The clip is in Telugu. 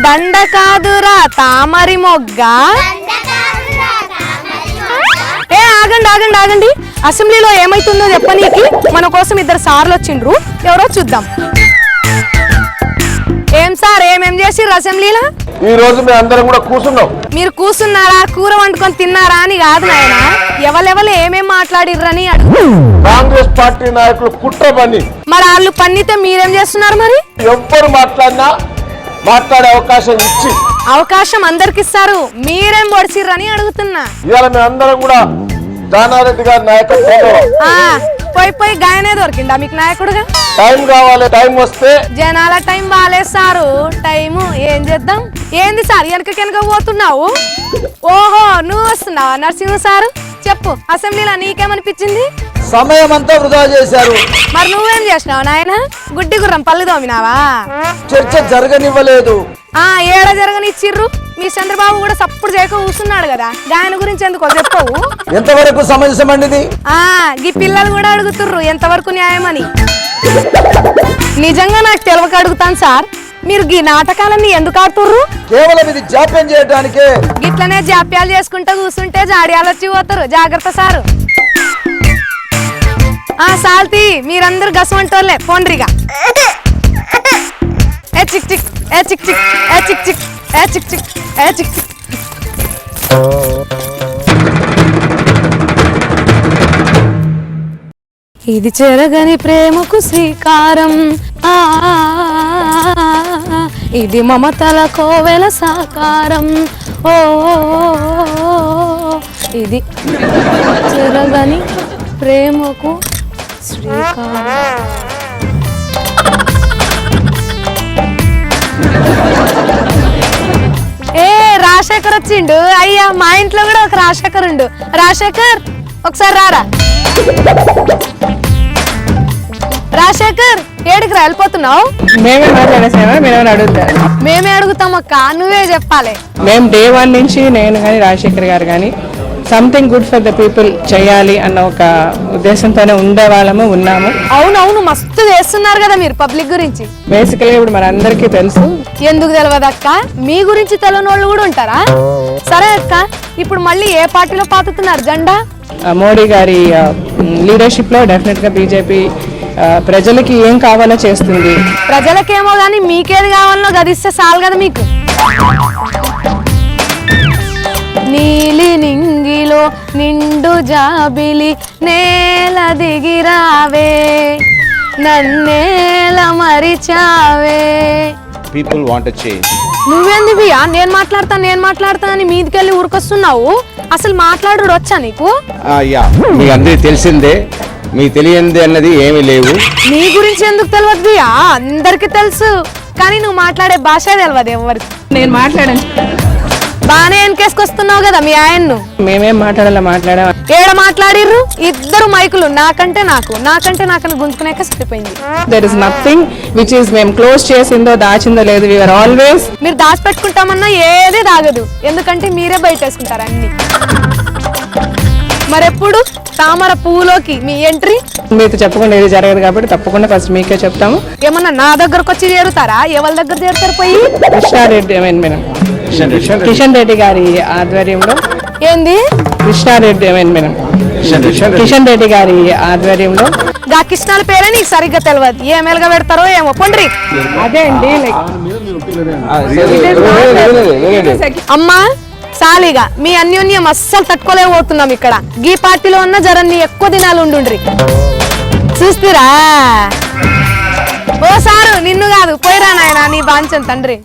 దండ కాదురా తామరి మొగ్గ. ఏ ఆగండి ఆగండి ఆగండి, అసెంబ్లీలో ఏమైతుందో చెప్పనీకి మన కోసం 2 సార్లు వచ్చిండ్రు, ఎవరో చూద్దాం. ఏం సార్ ఏమేం చేసిర్రు అసెంబ్లీలో? ఈ రోజు మేము అందరం కూడా కూర్చున్నాం. మీరు కూర్చున్నారా, కూర వండుకొని తిన్నారా అని కాదు నాయన, ఎవరెవరు ఏమేం మాట్లాడిర్రని అడుగు. కాంగ్రెస్ పార్టీ నాయకులు కుట్ర పని. మరి వాళ్ళు పన్నితే మీరేం చేస్తున్నారు? మరి ఎవ్వరు మాట్లాడినా మాట్లాడే అవకాశం ఇచ్చి అవకాశం అందరికి ఇస్తారు, మీరేం పొడిచిర్రని అడుగుతున్నా. ఇవాళ మేము అందరం కూడా జానారెడ్డి గారి నాయకత్వంలో పోయి గాయనే దొరికిందా మీకు నాయకుడుగా? టైం కావాలి, టైం వస్తే జనాల టైం బాగాలేదు సారు, టైము ఏం చేద్దాం. ఏంది సార్ వెనక పోతున్నావు? ఓహో నువ్వు వస్తున్నావా నరసింహ సారు? చెప్పు, అసెంబ్లీలో నీకేమనిపించింది? సమయం అంతా వృధా చేశారు. మరి నువ్వేం చేసినావు నాయన? గుడ్డి గుర్రం పళ్ళు తోమినావా? చర్చ జరగనివ్వలేదు. ఏడ జరగనిచ్చిర్రు? మీ చంద్రబాబు కూడా సప్పుడు చేయక కూర్చున్నాడు కదా, ఆయన గురించి ఎందుకో చెప్పవు. ఎంతవరకు సమంజసమండిది? ఈ పిల్లలు కూడా అడుగుతుర్రు ఎంతవరకు న్యాయమని. నిజంగా నాకు తెలియక అడుగుతాను సార్, మీరు ఈ నాటకాలన్నీ ఎందుకు ఆడుతుర్రు? కేవలం ఇది జాప్యం చేయడానికే. గిట్లనే జాప్యాలు చేసుకుంటూ కూర్చుంటే జాడియాలు వచ్చి పోతారు, జాగ్రత్త సారు. సాల్తీ మీరందరూ గసమంటోళ్ళే, పోండ్రిగా. ఏ చిక్ చిక్ ఏ చిక్ చిక్ ఏ చిక్ చిక్ ఏ చిక్ చిక్ ఏ చిక్ చిక్. ఇది చెరగని ప్రేమకు శ్రీకారం, ఇది మమతల కోవెల సాకారం. ఓ ఇది చెరగని ప్రేమకు శ్రీకారం. రాజశేఖర్ వచ్చిండు. అయ్యా మా ఇంట్లో కూడా ఒక రాజశేఖర్ ఉండు. రాజశేఖర్ ఒకసారి రారా. రాజశేఖర్ ఏడికి వెళ్ళిపోతున్నావు? మేమే మాట్లాడేసామా? మీరేమైనా అడుగుతారు? మేమే అడుగుతాం అక్క, నువ్వే చెప్పాలి. మేము డే 1 నుంచి నేను కానీ రాజశేఖర్ గారు కానీ something good for the people చేయాలి అన్న ఒక ఉద్దేశంతోనే ఉండేవాళ్ళము, ఉన్నాము. అవునవును, మస్తు చేస్తున్నారు కదా మీరు పబ్లిక్ గురించి. బేసికలీ ఇప్పుడు మన అందరికీ తెలుసు. ఎందుకు తెలియదు అక్క? మీ గురించి తెలియని వాళ్ళు కూడా ఉంటారా? సరే అక్క, ఇప్పుడు మళ్ళీ ఏ పార్టీలో పాతుతున్నారు జెండా? మోడీ గారి లీడర్షిప్ లో డెఫినెట్ గా బీజేపీ ప్రజలకి ఏం కావాలో చేస్తుంది. ప్రజలకేమో గానీ మీకేది కావాలనో గదిస్తే చాలు కదా మీకు. నీలి నింగిలో నిండు జాబిలి నేల దిగిరావే, నన్నేల మరిచావే. People want a change. నువ్వేంది బియ్యా నేను మాట్లాడతా అని మీదికెళ్ళి ఊరికొస్తున్నావు? అసలు మాట్లాడు వచ్చా నీకు? మీకు అందరికి తెలిసిందే, మీకు తెలియంది అన్నది ఏమీ లేవు. నీ గురించి ఎందుకు తెలియదు బియ్యా? అందరికి తెలుసు, కానీ నువ్వు మాట్లాడే భాష తెలియదు ఎవరికి. నేను మాట్లాడాను బానే వెనకేసుకొస్తున్నావు కదా మీ ఆయన్ను. మేమేం మాట్లాడా? ఏడ మాట్లాడిర్రు? 2 మైకులు, నాకంటే నాకని గుంజుకునేక సరిపోయింది. There is nothing which is మేము క్లోజ్ చేసిందో దాచిందో లేదు. We were always. మీరు దాచిపెట్టుకుంటామన్నా ఏదే దాగదు, ఎందుకంటే మీరే బయటేసుకుంటారు అన్ని. మరెప్పుడు తామర పువ్వులోకి మీ ఎంట్రీ? మీతో చెప్పకుండా ఏది జరగదు కాబట్టి తప్పకుండా ఫస్ట్ మీకే చెప్తాము. ఏమన్నా నా దగ్గరకు వచ్చి చేరుతారా? ఎవరి దగ్గర చేరుతారు పోయి? కిషన్ రెడ్డి గారి ఆధ్వర్యంలో. ఏంది? కిషన్ రెడ్డి గారి ఆధ్వర్యంలో. గా కృష్ణాల పేరే నీకు సరిగ్గా తెలియదు, ఏ మెలుగా పెడతారో ఏమో. పొండ్రి. అదే అండి. అమ్మా సాలిగా మీ అన్యోన్యం అస్సలు తట్టుకోలేకపోతున్నాం ఇక్కడ. గీ పార్టీలో ఉన్న జరన్ని ఎక్కువ దినాలు ఉండుండ్రి. చూస్తురా? ఓ సారు నిన్ను కాదు, పోయిరా నాయన నీ బాంచన్ తండ్రి.